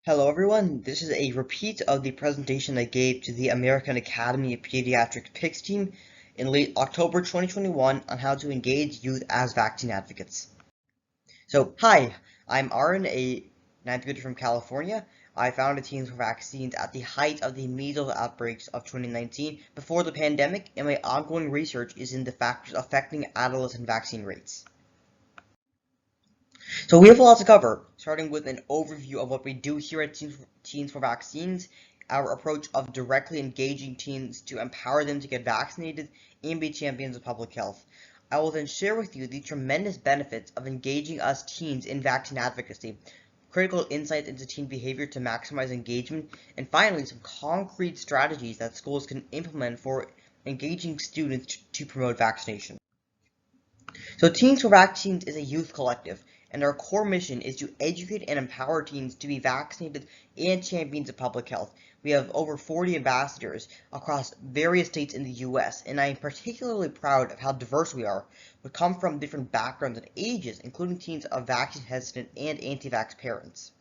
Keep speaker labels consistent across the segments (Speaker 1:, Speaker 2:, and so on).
Speaker 1: Hello everyone, this is a repeat of the presentation I gave to the American Academy of Pediatrics PICS team in late October 2021 on how to engage youth as vaccine advocates. So, hi, I'm Arin, a ninth grader from California. I founded Teens for Vaccines at the height of the measles outbreaks of 2019 before the pandemic, and my ongoing research is in the factors affecting adolescent vaccine rates. So we have a lot to cover, starting with an overview of what we do here at Teens for Vaccines, our approach of directly engaging teens to empower them to get vaccinated and be champions of public health. I will then share with you the tremendous benefits of engaging us teens in vaccine advocacy, critical insights into teen behavior to maximize engagement, and finally some concrete strategies that schools can implement for engaging students to promote vaccination. So Teens for Vaccines is a youth collective, and our core mission is to educate and empower teens to be vaccinated and champions of public health. We have over 40 ambassadors across various states in the US, and I am particularly proud of how diverse we are. We come from different backgrounds and ages, including teens of vaccine-hesitant and anti-vax parents.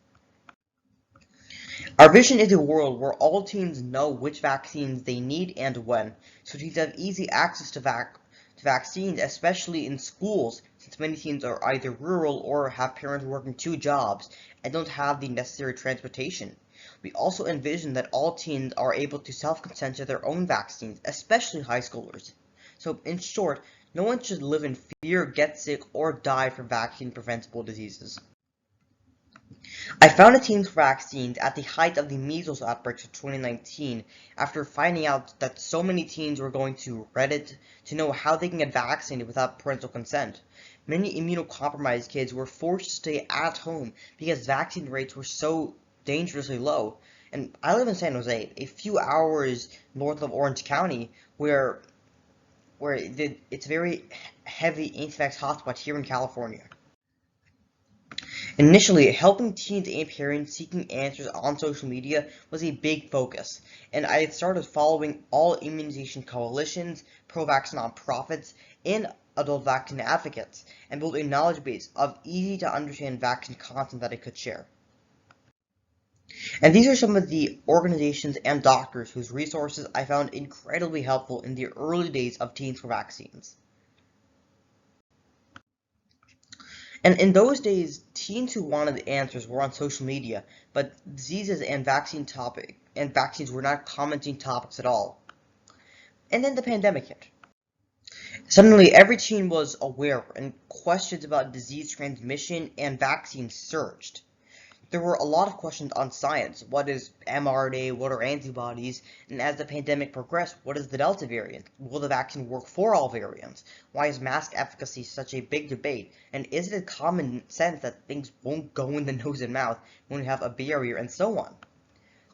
Speaker 1: Our vision is a world where all teens know which vaccines they need and when, so teens have easy access to vaccines, especially in schools, since many teens are either rural or have parents working two jobs and don't have the necessary transportation. We also envision that all teens are able to self-consent to their own vaccines, especially high schoolers. So, in short, no one should live in fear, get sick, or die from vaccine-preventable diseases. I founded Teens for Vaccines at the height of the measles outbreaks of 2019 after finding out that so many teens were going to Reddit to know how they can get vaccinated without parental consent. Many immunocompromised kids were forced to stay at home because vaccine rates were so dangerously low. And I live in San Jose, a few hours north of Orange County, where it's a very heavy anti-vax hotspot here in California. Initially, helping teens and parents seeking answers on social media was a big focus, and I had started following all immunization coalitions, pro-vax nonprofits, and adult vaccine advocates, and built a knowledge base of easy-to-understand vaccine content that I could share. And these are some of the organizations and doctors whose resources I found incredibly helpful in the early days of Teens for Vaccines. And in those days, teens who wanted answers were on social media, but diseases and vaccines were not commenting topics at all. And then the pandemic hit. Suddenly, every teen was aware, and questions about disease transmission and vaccines surged. There were a lot of questions on science. What is mRNA? What are antibodies? And as the pandemic progressed, what is the Delta variant? Will the vaccine work for all variants? Why is mask efficacy such a big debate? And is it common sense that things won't go in the nose and mouth when we have a barrier, and so on?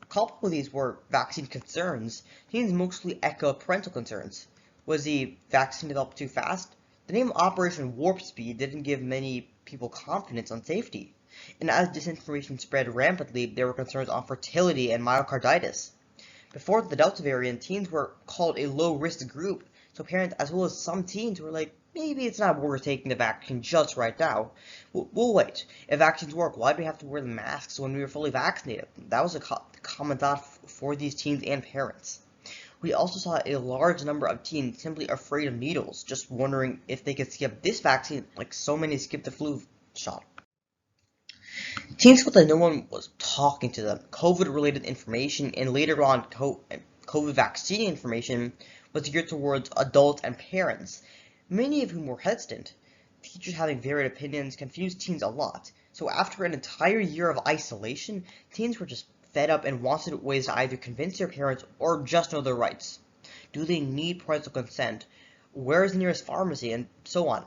Speaker 1: Coupled with these were vaccine concerns. Teens mostly echoed parental concerns. Was the vaccine developed too fast? The name Operation Warp Speed didn't give many people confidence on safety. And as disinformation spread rampantly, there were concerns on fertility and myocarditis. Before the Delta variant, teens were called a low-risk group, so parents as well as some teens were like, maybe it's not worth taking the vaccine just right now. We'll wait. If vaccines work, why do we have to wear the masks when we were fully vaccinated? That was a common thought for these teens and parents. We also saw a large number of teens simply afraid of needles, just wondering if they could skip this vaccine like so many skipped the flu shot. Teens felt that no one was talking to them. COVID-related information and later on COVID vaccine information was geared towards adults and parents, many of whom were hesitant. Teachers having varied opinions confused teens a lot. So after an entire year of isolation, teens were just fed up and wanted ways to either convince their parents or just know their rights. Do they need parental consent? Where is the nearest pharmacy? And so on.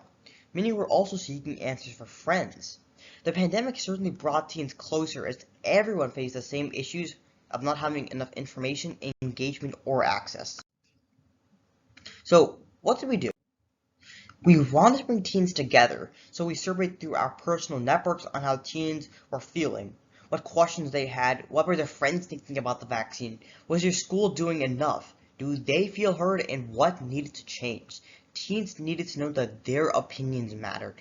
Speaker 1: Many were also seeking answers for friends. The pandemic certainly brought teens closer as everyone faced the same issues of not having enough information, engagement, or access. So, what did we do? We wanted to bring teens together, so we surveyed through our personal networks on how teens were feeling, what questions they had, what were their friends thinking about the vaccine, was your school doing enough, do they feel heard, and what needed to change. Teens needed to know that their opinions mattered.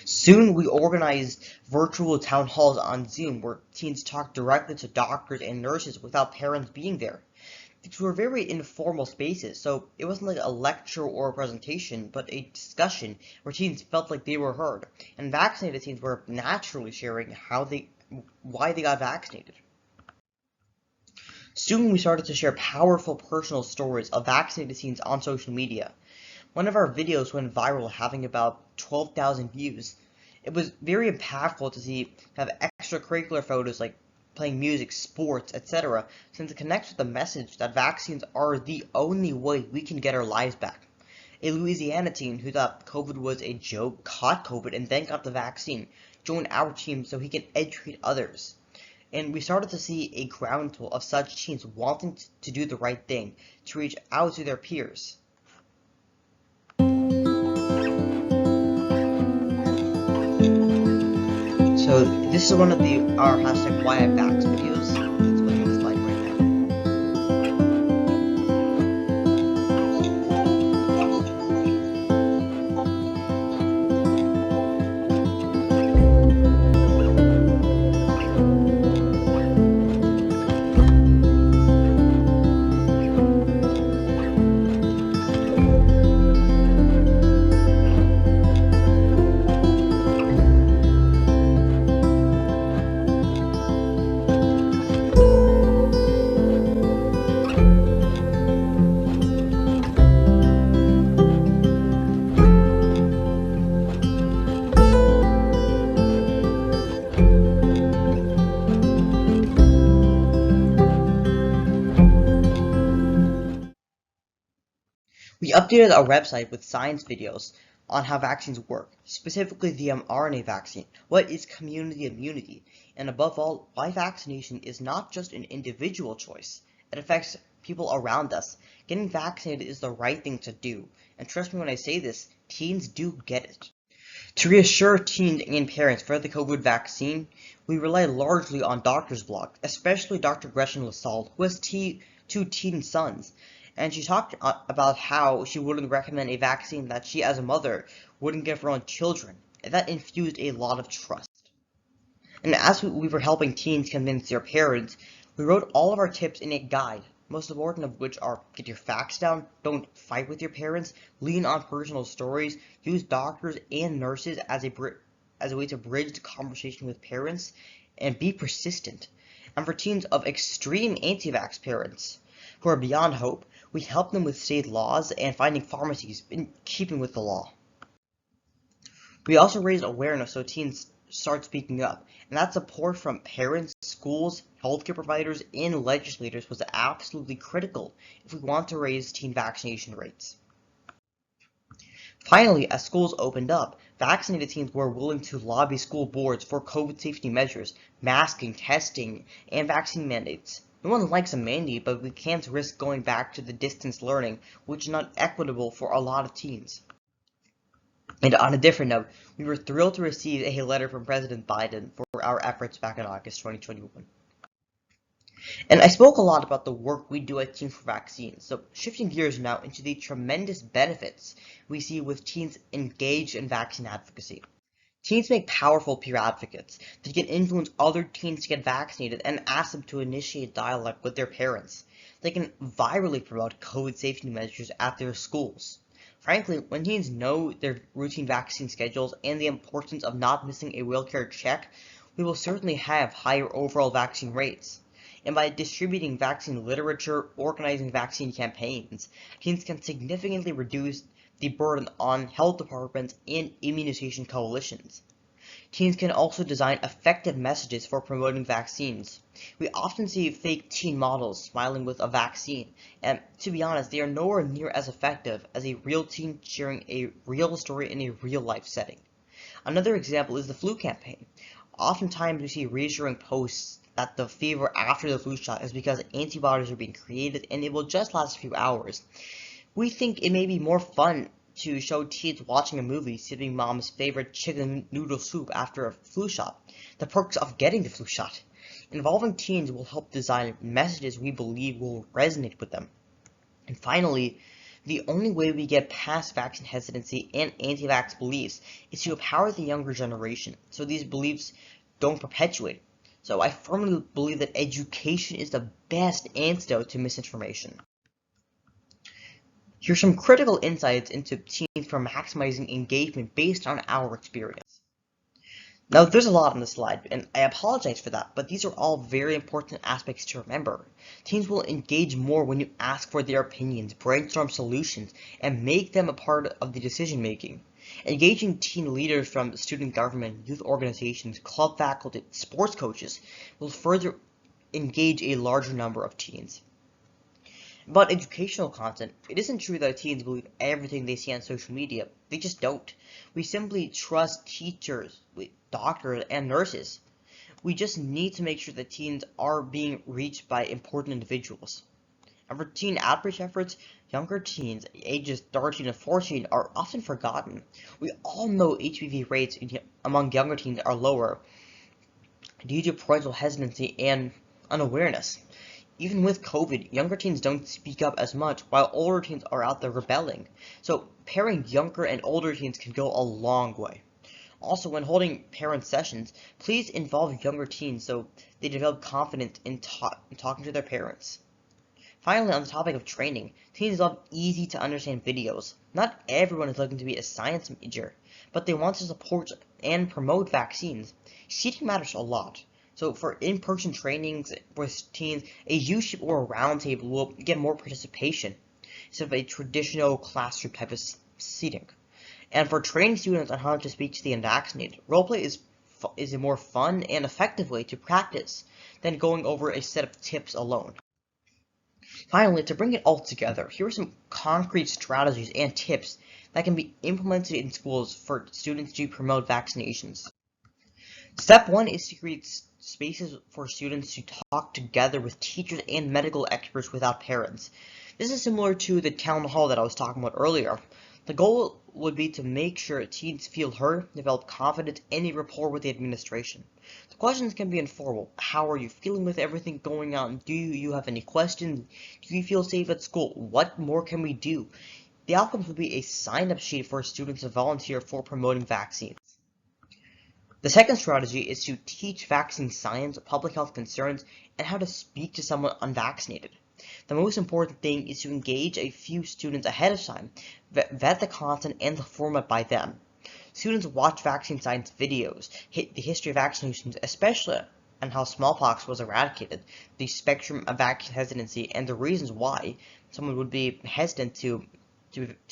Speaker 1: Soon, we organized virtual town halls on Zoom where teens talked directly to doctors and nurses without parents being there. These were very informal spaces, so it wasn't like a lecture or a presentation, but a discussion where teens felt like they were heard, and vaccinated teens were naturally sharing why they got vaccinated. Soon we started to share powerful personal stories of vaccinated teens on social media. One of our videos went viral, having about 12,000 views. It was very impactful to see have extracurricular photos like playing music, sports, etc., since it connects with the message that vaccines are the only way we can get our lives back. A Louisiana teen who thought COVID was a joke caught COVID and then got the vaccine joined our team so he can educate others. And we started to see a groundswell of such teens wanting to do the right thing, to reach out to their peers. So this is one of our hashtag #WhyIVax videos. It's playing on the slide right now. We updated our website with science videos on how vaccines work, specifically the mRNA vaccine, what is community immunity, and above all, why vaccination is not just an individual choice. It affects people around us. Getting vaccinated is the right thing to do, and trust me when I say this, teens do get it. To reassure teens and parents for the COVID vaccine, we rely largely on doctors' blogs, especially Dr. Gretchen LaSalle, who has two teen sons, and she talked about how she wouldn't recommend a vaccine that she as a mother wouldn't give her own children, and that infused a lot of trust. And as we were helping teens convince their parents, we wrote all of our tips in a guide, most important of which are get your facts down, don't fight with your parents, lean on personal stories, use doctors and nurses as a way to bridge the conversation with parents, and be persistent. And for teens of extreme anti-vax parents who are beyond hope, we help them with state laws and finding pharmacies in keeping with the law. We also raised awareness so teens start speaking up, and that support from parents, schools, healthcare providers, and legislators was absolutely critical if we want to raise teen vaccination rates. Finally, as schools opened up, vaccinated teens were willing to lobby school boards for COVID safety measures, masking, testing, and vaccine mandates. No one likes a mandate, but we can't risk going back to the distance learning, which is not equitable for a lot of teens. And on a different note, we were thrilled to receive a letter from President Biden for our efforts back in August 2021. And I spoke a lot about the work we do at Teens for Vaccines, so shifting gears now into the tremendous benefits we see with teens engaged in vaccine advocacy. Teens make powerful peer advocates that can influence other teens to get vaccinated and ask them to initiate dialogue with their parents. They can virally promote COVID safety measures at their schools. Frankly, when teens know their routine vaccine schedules and the importance of not missing a well-cared check, we will certainly have higher overall vaccine rates. And by distributing vaccine literature, organizing vaccine campaigns, teens can significantly reduce the burden on health departments and immunization coalitions. Teens can also design effective messages for promoting vaccines. We often see fake teen models smiling with a vaccine, and to be honest, they are nowhere near as effective as a real teen sharing a real story in a real-life setting. Another example is the flu campaign. Oftentimes we see reassuring posts that the fever after the flu shot is because antibodies are being created and it will just last a few hours. We think it may be more fun to show teens watching a movie sipping mom's favorite chicken noodle soup after a flu shot, the perks of getting the flu shot. Involving teens will help design messages we believe will resonate with them. And finally, The only way we get past vaccine hesitancy and anti-vax beliefs is to empower the younger generation so these beliefs don't perpetuate. So I firmly believe that education is the best antidote to misinformation. Here's some critical insights into teens for maximizing engagement based on our experience. Now, there's a lot on this slide, and I apologize for that, but these are all very important aspects to remember. Teens will engage more when you ask for their opinions, brainstorm solutions, and make them a part of the decision-making. Engaging teen leaders from student government, youth organizations, club faculty, sports coaches will further engage a larger number of teens. About educational content, it isn't true that teens believe everything they see on social media. They just don't. We simply trust teachers, doctors, and nurses. We just need to make sure that teens are being reached by important individuals. And for teen outreach efforts, younger teens, ages 13 and 14, are often forgotten. We all know HPV rates among younger teens are lower due to parental hesitancy and unawareness. Even with COVID, younger teens don't speak up as much, while older teens are out there rebelling. So pairing younger and older teens can go a long way. Also, when holding parent sessions, please involve younger teens so they develop confidence in talking to their parents. Finally, on the topic of training, teens love easy to understand videos. Not everyone is looking to be a science major, but they want to support and promote vaccines. Seating matters a lot. So for in-person trainings with teens, a U-shape or a round table will get more participation instead of a traditional classroom type of seating. And for training students on how to speak to the unvaccinated, roleplay is a more fun and effective way to practice than going over a set of tips alone. Finally, to bring it all together, here are some concrete strategies and tips that can be implemented in schools for students to promote vaccinations. Step 1 is to create spaces for students to talk together with teachers and medical experts without parents. This is similar to the town hall that I was talking about earlier. The goal would be to make sure teens feel heard, develop confidence, and a rapport with the administration. The questions can be informal. How are you feeling with everything going on? Do you have any questions? Do you feel safe at school? What more can we do? The outcomes would be a sign-up sheet for students to volunteer for promoting vaccines. The second strategy is to teach vaccine science, public health concerns, and how to speak to someone unvaccinated. The most important thing is to engage a few students ahead of time, vet the content and the format by them. Students watch vaccine science videos, the history of vaccinations, especially on how smallpox was eradicated, the spectrum of vaccine hesitancy, and the reasons why someone would be hesitant to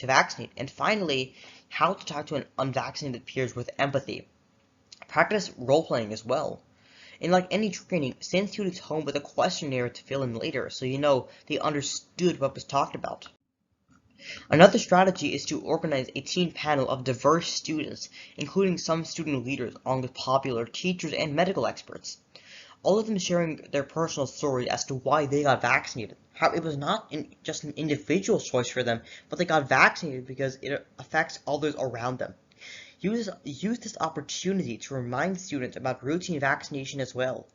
Speaker 1: vaccinate, and finally, how to talk to an unvaccinated peers with empathy. Practice role-playing as well. And like any training, send students home with a questionnaire to fill in later so you know they understood what was talked about. Another strategy is to organize a teen panel of diverse students, including some student leaders along with popular teachers and medical experts. All of them sharing their personal story as to why they got vaccinated. How it was not just an individual choice for them, but they got vaccinated because it affects others around them. Use this opportunity to remind students about routine vaccination as well.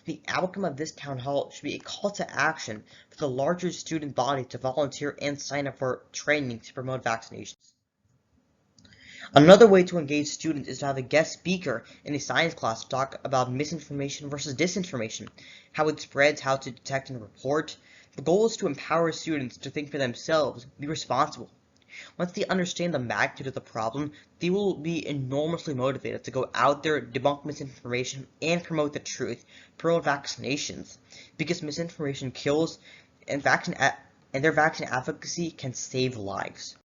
Speaker 1: The outcome of this town hall should be a call to action for the larger student body to volunteer and sign up for training to promote vaccinations. Another way to engage students is to have a guest speaker in a science class to talk about misinformation versus disinformation, how it spreads, how to detect and report. The goal is to empower students to think for themselves, be responsible. Once they understand the magnitude of the problem, they will be enormously motivated to go out there, debunk misinformation, and promote the truth, promote vaccinations, because misinformation kills, and their vaccine advocacy can save lives.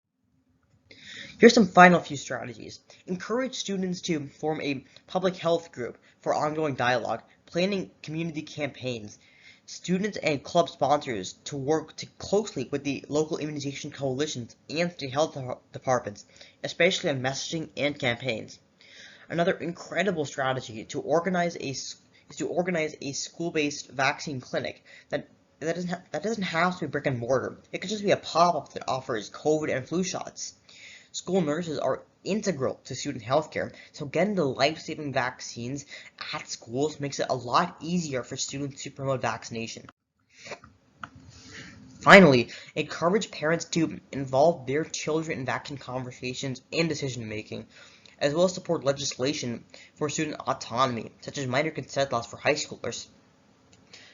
Speaker 1: Here's some final few strategies. Encourage students to form a public health group for ongoing dialogue, planning community campaigns, students and club sponsors to work closely with the local immunization coalitions and the health departments, especially on messaging and campaigns. Another incredible strategy is to organize a school-based vaccine clinic that doesn't have to be brick and mortar. It could just be a pop-up that offers COVID and flu shots. School nurses are integral to student healthcare, so getting the life-saving vaccines at schools makes it a lot easier for students to promote vaccination. Finally, encourage parents to involve their children in vaccine conversations and decision making, as well as support legislation for student autonomy, such as minor consent laws for high schoolers.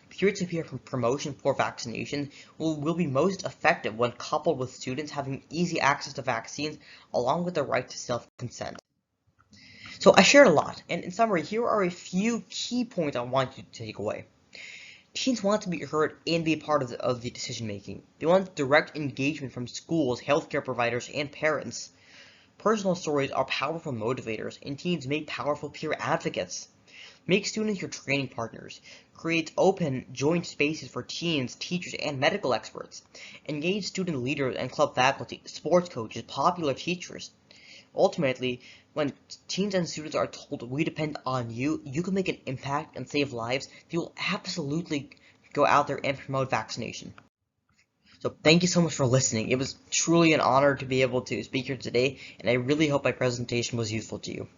Speaker 1: Peer-to-peer promotion for vaccination will be most effective when coupled with students having easy access to vaccines along with the right to self-consent. So I shared a lot, and in summary, here are a few key points I want you to take away. Teens want to be heard and be a part of the decision making. They want direct engagement from schools, healthcare providers, and parents. Personal stories are powerful motivators, and teens make powerful peer advocates. Make students your training partners. Create open, joint spaces for teens, teachers, and medical experts. Engage student leaders and club faculty, sports coaches, popular teachers. Ultimately, when teens and students are told, we depend on you, you can make an impact and save lives, they will absolutely go out there and promote vaccination. So thank you so much for listening. It was truly an honor to be able to speak here today, and I really hope my presentation was useful to you.